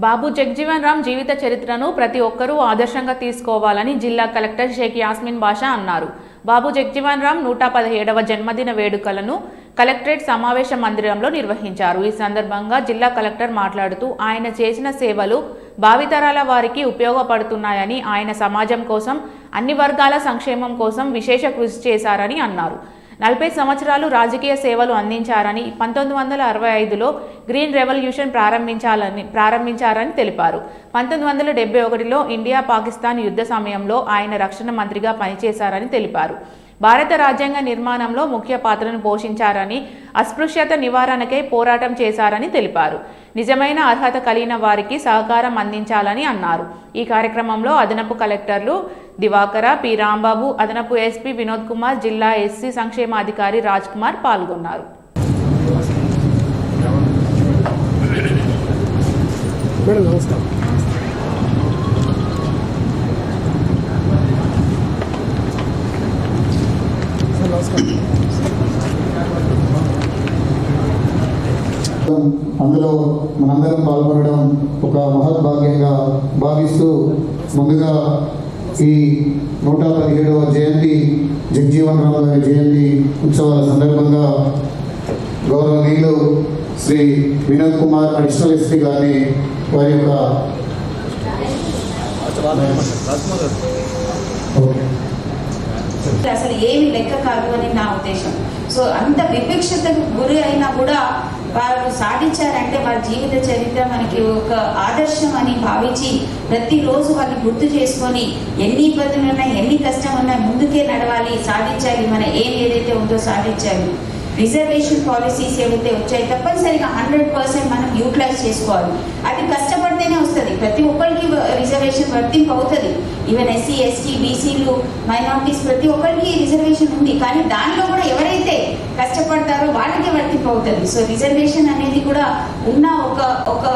బాబు జగ్జీవన్ రామ్ జీవిత చరిత్రను ప్రతి ఒక్కరూ ఆదర్శంగా తీసుకోవాలని జిల్లా కలెక్టర్ షేక్ యాస్మిన్ బాషా అన్నారు. బాబు జగ్జీవన్ రామ్ 117వ జన్మదిన వేడుకలను కలెక్టరేట్ సమావేశ మందిరంలో నిర్వహించారు. ఈ సందర్భంగా జిల్లా కలెక్టర్ మాట్లాడుతూ ఆయన చేసిన సేవలు భావితరాల వారికి ఉపయోగపడుతున్నాయని, ఆయన సమాజం కోసం, అన్ని వర్గాల సంక్షేమం కోసం విశేష కృషి చేశారని అన్నారు. 40 సంవత్సరాలు రాజకీయ సేవలు అందించారని, 1965లో గ్రీన్ రెవల్యూషన్ ప్రారంభించారని తెలిపారు. 1971లో ఇండియా పాకిస్తాన్ యుద్ధ సమయంలో ఆయన రక్షణ మంత్రిగా పనిచేశారని తెలిపారు. భారత రాజ్యాంగ నిర్మాణంలో ముఖ్య పాత్రను పోషించారని, అస్పృశ్యత నివారణకై పోరాటం చేశారని తెలిపారు. నిజమైన అర్హత కలిగిన వారికి సహకారం అందించాలని అన్నారు. ఈ కార్యక్రమంలో అదనపు కలెక్టర్లు దివాకర, పి రాంబాబు, అదనపు ఎస్పీ వినోద్ కుమార్, జిల్లా ఎస్సీ సంక్షేమాధికారి రాజ్ కుమార్ పాల్గొన్నారు. అందులో మనందరం పాల్గొనడం ఒక మహద్భాగ్యంగా భావిస్తూ, ముందుగా ఈ 117వ జయంతి జగ్జీవన్ రామ్ గారి జయంతి ఉత్సవాల సందర్భంగా గౌరవనీయులు శ్రీ వినోద్ కుమార్ అడిషనల్ ఎస్పీ గారిని వారి యొక్క అసలు ఏమి లెక్క కాదు అని నా ఉద్దేశం. సో అంత వివక్షతకు గురి అయినా కూడా వారు సాధించారంటే వారి జీవిత చరిత్ర మనకి ఒక ఆదర్శం అని భావించి ప్రతిరోజు వాళ్ళు గుర్తు చేసుకొని ఎన్ని ఇబ్బందులు ఉన్నా, ఎన్ని కష్టం ఉన్నా ముందుకే నడవాలి, సాధించాలి, మన ఏదైతే ఉందో సాధించాలి. రిజర్వేషన్ పాలసీస్ ఏవైతే వచ్చాయి తప్పనిసరిగా 100% మనం యూటిలైజ్ చేసుకోవాలి. అది కష్టపడితేనే వస్తుంది. ప్రతి ఒక్కరికి రిజర్వేషన్ వర్తింపు అవుతుంది. ఈవెన్ ఎస్సీ, ఎస్టీ, బీసీలు, మైనారిటీస్ ప్రతి ఒక్కరికి రిజర్వేషన్ ఉంది. కానీ దానిలో కూడా ఎవరైతే కష్టపడతారో వాళ్ళకే వర్తింపు అవుతుంది. సో రిజర్వేషన్ అనేది కూడా ఉన్న ఒక